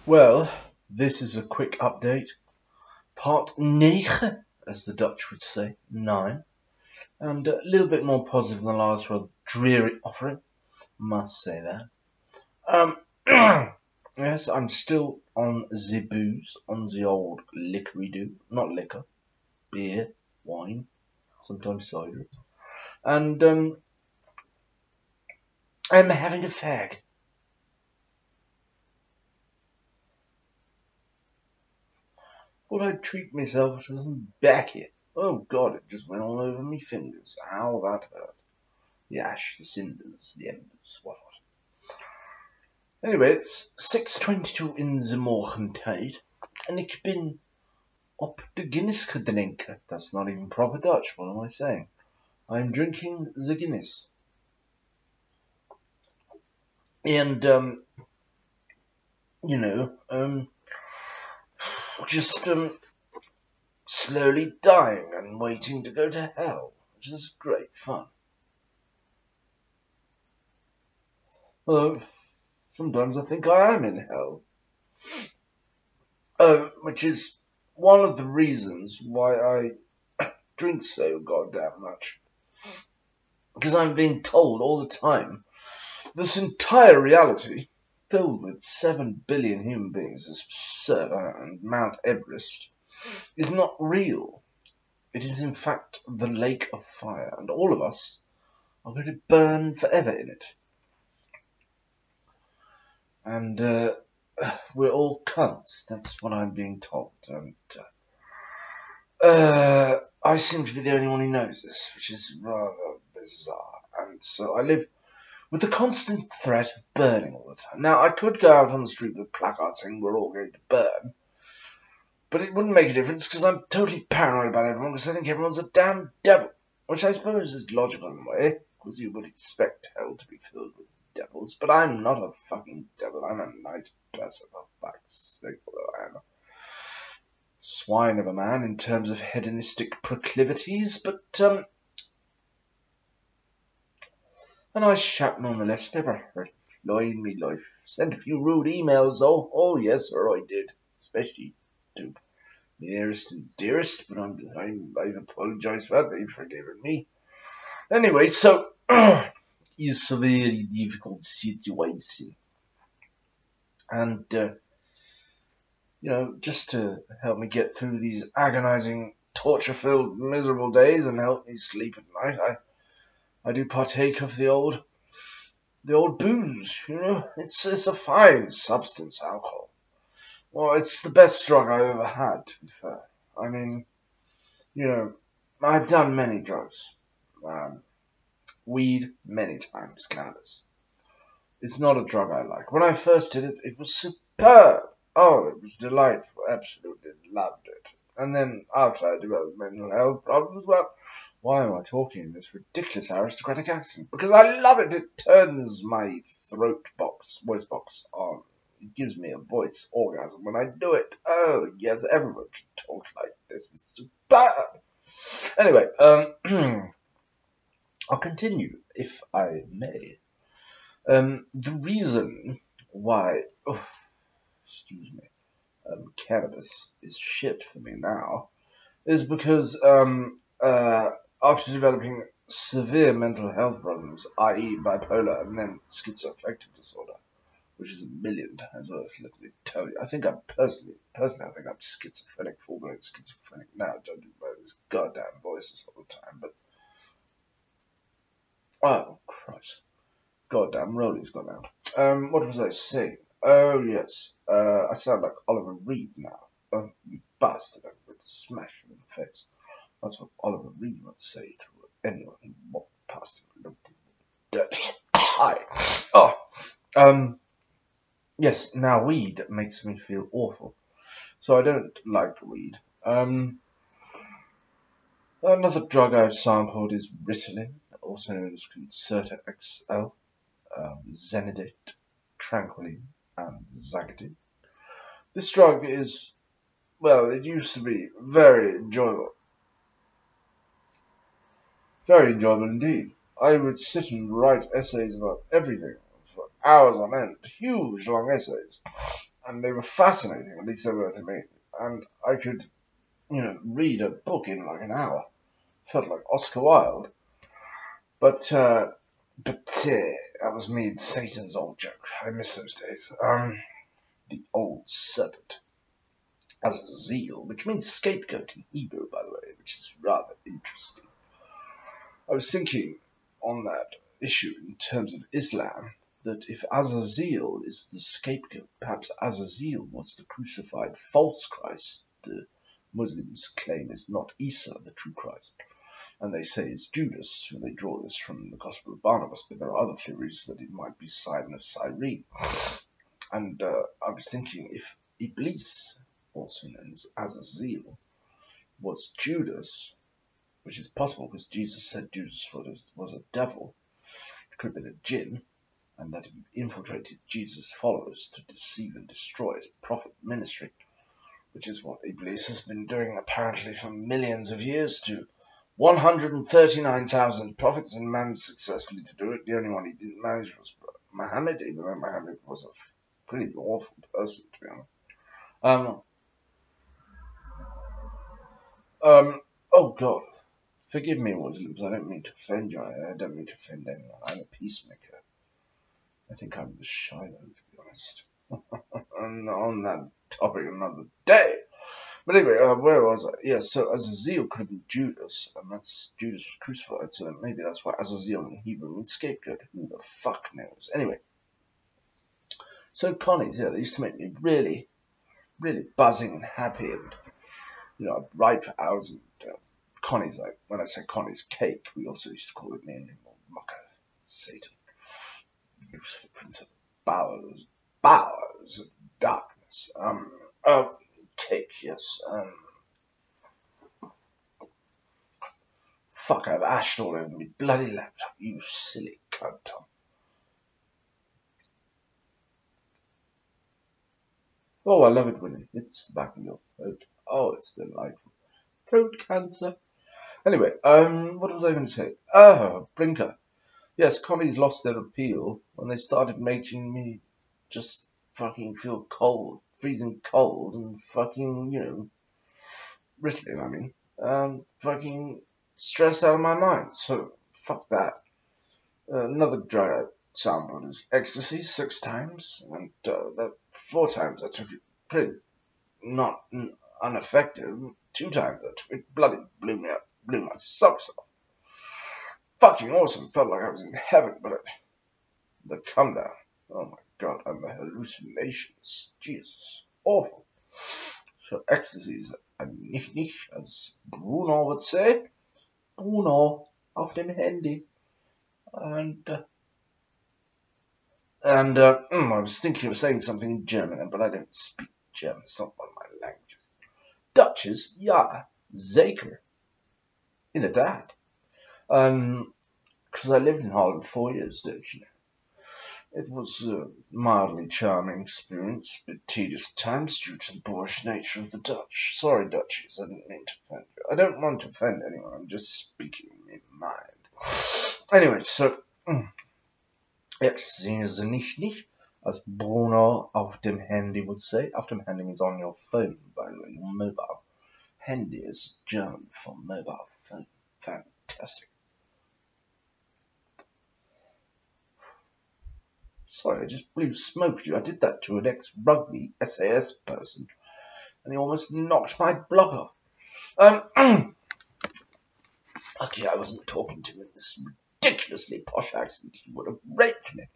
Well, this is a quick update. Part 9, as the Dutch would say, 9. And a little bit more positive than the last rather dreary offering, must say that. Yes, I'm still on the booze, on the old liquor-do. Not liquor, beer, wine, sometimes cider. And I'm having a fag. Thought I'd treat myself to some baccy. Oh God, it just went all over me fingers. How that hurt. The ash, the cinders, the embers, what. Anyway, it's 6:22 in the morgentijd, and ik ben op de Guinness gedrinken. That's not even proper Dutch, what am I saying? I'm drinking the Guinness. And, just, slowly dying and waiting to go to hell, which is great fun. Sometimes I think I am in hell. Which is one of the reasons why I drink so goddamn much. Because I'm being told all the time this entire reality, filled with 7 billion human beings, is absurd, and Mount Everest is not real. It is in fact the lake of fire, and all of us are going to burn forever in it. And we're all cunts, that's what I'm being told. And I seem to be the only one who knows this, which is rather bizarre. And so I live with the constant threat of burning all the time. Now, I could go out on the street with a placard saying we're all going to burn, but it wouldn't make a difference because I'm totally paranoid about everyone because I think everyone's a damn devil, which I suppose is logical in a way, because you would expect hell to be filled with devils, but I'm not a fucking devil. I'm a nice person, for fuck's sake, although I am a swine of a man in terms of hedonistic proclivities, but a nice chap nonetheless. Never hurt a fly in me life. Sent a few rude emails though. Oh yes, sir, I did. Especially to the nearest and dearest, but I've apologised for that. They've forgiven me. Anyway, so it's a very difficult situation, and just to help me get through these agonising, torture-filled, miserable days and help me sleep at night, I do partake of the old booze. It's a fine substance, alcohol. Well, it's the best drug I've ever had, to be fair. I mean, I've done many drugs. Weed, many times, cannabis. It's not a drug I like. When I first did it, it was superb. Oh, it was delightful. Absolutely loved it. And then after I developed mental health problems, well, why am I talking in this ridiculous aristocratic accent? Because I love it. It turns my voice box on. It gives me a voice orgasm when I do it. Oh, yes, everyone should talk like this. It's superb. Anyway, I'll continue, if I may. The reason why, cannabis is shit for me now is because, after developing severe mental health problems, i.e. bipolar and then schizoaffective disorder, which is a million times worse, let me tell you. I think I'm personally, I think I'm schizophrenic, full-blown schizophrenic now, judging by these goddamn voices all the time, but, oh, Christ. Goddamn, Rolly's gone out. What was I saying? Oh, yes. I sound like Oliver Reed now. Oh, you bastard. I'm going to smash him in the face. That's what Oliver Reed would say to anyone who walked past him and looked in the dirty eye. Oh, yes, now weed makes me feel awful. So I don't like weed. Another drug I've sampled is Ritalin, also known as Concerta XL. Zenadate, Tranquilline, and Zagadin. This drug is, well, it used to be very enjoyable. Very enjoyable indeed. I would sit and write essays about everything for hours on end, huge long essays. and they were fascinating. At least they were to me. And I could, read a book in like an hour. Felt like Oscar Wilde. But that was me, Satan's old joke. I miss those days. The old serpent. Azazel, which means scapegoat in Hebrew, by the way, which is rather interesting. I was thinking on that issue in terms of Islam, that if Azazel is the scapegoat, perhaps Azazel was the crucified false Christ the Muslims claim is not Isa, the true Christ. And they say it's Judas, and they draw this from the Gospel of Barnabas, but there are other theories that it might be Simon of Cyrene. And I was thinking if Iblis, also known as Azazel, was Judas, which is possible because Jesus said Judas was a devil, it could have been a jinn, and that he infiltrated Jesus' followers to deceive and destroy his prophet ministry, which is what Iblis has been doing apparently for millions of years to 139,000 prophets and managed successfully to do it. The only one he didn't manage was Muhammad, even though Muhammad was a pretty awful person, to be honest. Oh God, forgive me, Muslims. I don't mean to offend you. I don't mean to offend anyone. I'm a peacemaker. I think I'm the Shiloh, to be honest. And on that topic another day. But anyway, where was I? Yes, so Azazel could have been Judas, and that's Judas was crucified, so maybe that's why Azazel in Hebrew means scapegoat. Who the fuck knows? Anyway, so Connie's, they used to make me really, really buzzing and happy, and I'd write for hours. And Connie's, like, when I say Connie's cake, we also used to call it me and him, Mucker, Satan, Lucifer, Prince of Bowers of Darkness. Cake, yes. Fuck, I've ashed all over me bloody laptop, you silly cunt, Tom. Oh, I love it when it hits the back of your throat. Oh, it's delightful. Throat cancer. Anyway, what was I going to say? Brinker. Yes, Connie's lost their appeal when they started making me just fucking feel cold, freezing cold, and fucking, Ritalin, I mean. Fucking stressed out of my mind. So, fuck that. Another drug I sampled is ecstasy 6 times, and that 4 times I took it pretty not ineffective. 2 times I took it, bloody blew my socks off. Fucking awesome, felt like I was in heaven, but the come down, oh my god, and the hallucinations, Jesus, awful. So ecstasy's a nicht, as Bruno would say. Bruno auf dem Handy. And I was thinking of saying something in German, but I don't speak German. It's not one of my languages. Dutches, ja, zeker. Inderdaad. Because I lived in Holland 4 years, don't you know? It was a mildly charming experience, but tedious times due to the boorish nature of the Dutch. Sorry, Dutchies, I didn't mean to offend you. I don't want to offend anyone, I'm just speaking in mind. Anyway, so... Ecstasy is nicht, as Bruno auf dem Handy would say. Auf dem Handy means on your phone, by the way, your mobile. Handy is German for mobile phone. Fantastic. Sorry, I just blew smoke at you. I did that to an ex-rugby SAS person, and he almost knocked my block off. Lucky I wasn't talking to him in this ridiculously posh accent. He would have raped me.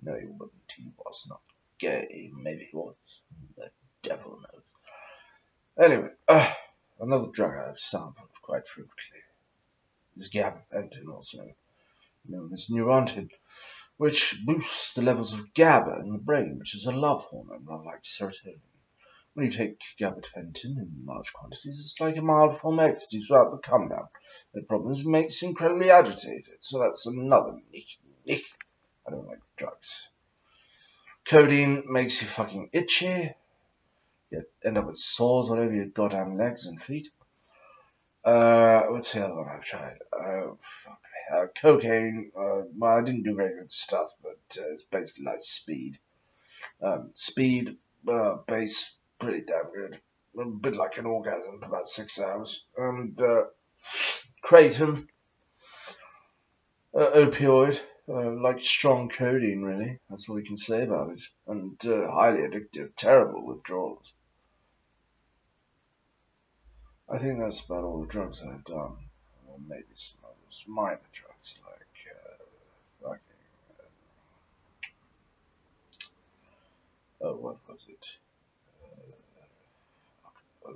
No, he wouldn't. He was not gay. Maybe he was. The devil knows. Anyway, another drug I've sampled quite frequently is gabapentin, also known as Neurontin, which boosts the levels of GABA in the brain, which is a love hormone, unlike serotonin. When you take gabapentin in large quantities, it's like a mild form of ecstasy throughout the come down. The problem is it makes you incredibly agitated, so that's another nick. I don't like drugs. Codeine makes you fucking itchy. You end up with sores all over your goddamn legs and feet. What's the other one I've tried? Cocaine. Well, I didn't do very good stuff, but it's basically like speed. Speed bass, pretty damn good. A bit like an orgasm for about 6 hours. And kratom, opioid, like strong codeine, really. That's all we can say about it. And highly addictive, terrible withdrawals. I think that's about all the drugs I've done. Maybe some others, minor drugs like oh, what was it? Uh,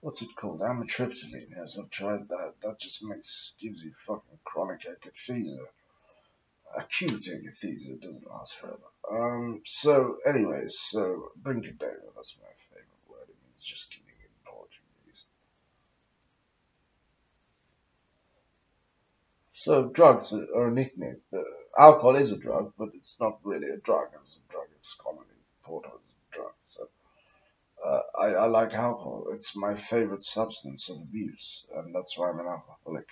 what's it called? Amitriptyline. Yes, I've tried that. That just gives you fucking chronic akathisia. Acute akathisia doesn't last forever. So, anyways, so Brincadero, that's my favorite word. It means just kidding in Portuguese. So, drugs are a nickname. Alcohol is a drug, but it's not really a drug. As a drug, it's commonly thought of as a drug. So, I like alcohol. It's my favorite substance of abuse, and that's why I'm an alcoholic.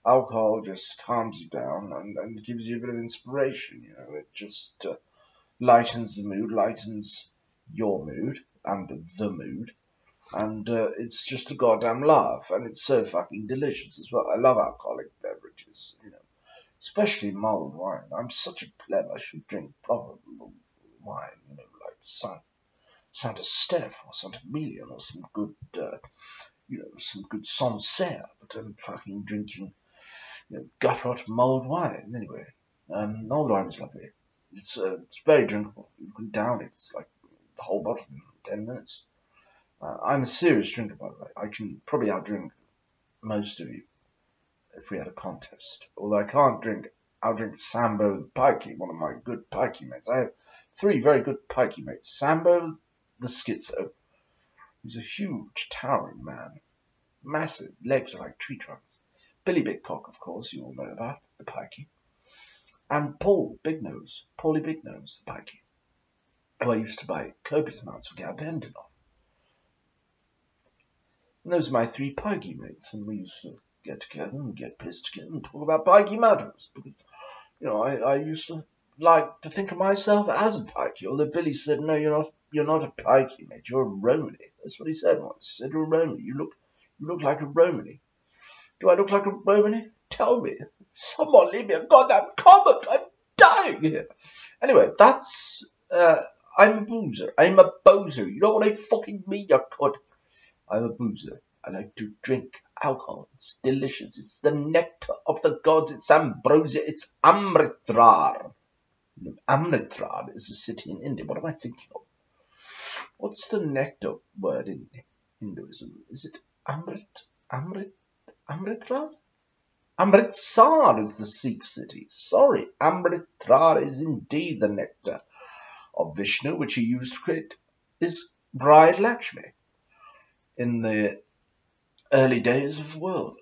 Alcohol just calms you down and gives you a bit of inspiration. You know, it just lightens the mood, lightens your mood and the mood, and it's just a goddamn laugh, and it's so fucking delicious as well. I love alcoholic beverages, you know, especially mulled wine. I'm such a pleb. I should drink proper wine, you know, like Santa Steph or Santa Emilion or some good, some good Sancerre, but I'm fucking drinking, gut rot mulled wine. Anyway, mulled wine is lovely. It's very drinkable. You can down it. It's like the whole bottle in 10 minutes. I'm a serious drinker, by the way. I can probably outdrink most of you if we had a contest. Although I can't drink, I'll drink Sambo the Pikey, one of my good pikey mates. I have 3 very good pikey mates. Sambo the Schizo, who's a huge, towering man. Massive, legs are like tree trunks. Billy Big Cock, of course, you all know about, the pikey. And Paul Big Nose, Paulie Big Nose, the pikey, who I used to buy copious amounts of gabapentin off. And those are my 3 pikey mates, and we used to get together and get pissed together and talk about pikey matters. Because, I used to like to think of myself as a pikey, although Billy said, no, you're not a pikey, mate, you're a Romany. That's what he said once. He said, you're a Romany. You look like a Romany. Do I look like a Romany? Tell me. Someone leave me a goddamn comment. I'm dying here. Anyway, I'm a boozer. I'm a bozer. You know what I fucking mean, you cunt? I'm a boozer. I like to drink alcohol. It's delicious. It's the nectar of the gods. It's ambrosia. It's Amritrar. Amritrar is a city in India. What am I thinking of? What's the nectar word in Hinduism? Is it Amritrar? Amritsar is the Sikh city. Sorry, Amritrar is indeed the nectar of Vishnu, which he used to create his bride Lakshmi in the early days of the world.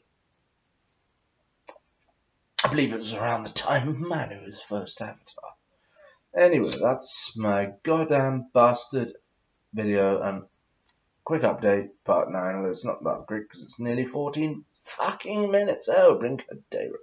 I believe it was around the time of Manu's first avatar. Anyway, that's my goddamn bastard video and quick update, part 9, although it's not that quick because it's nearly 14 fucking minutes. Oh, Brincadero.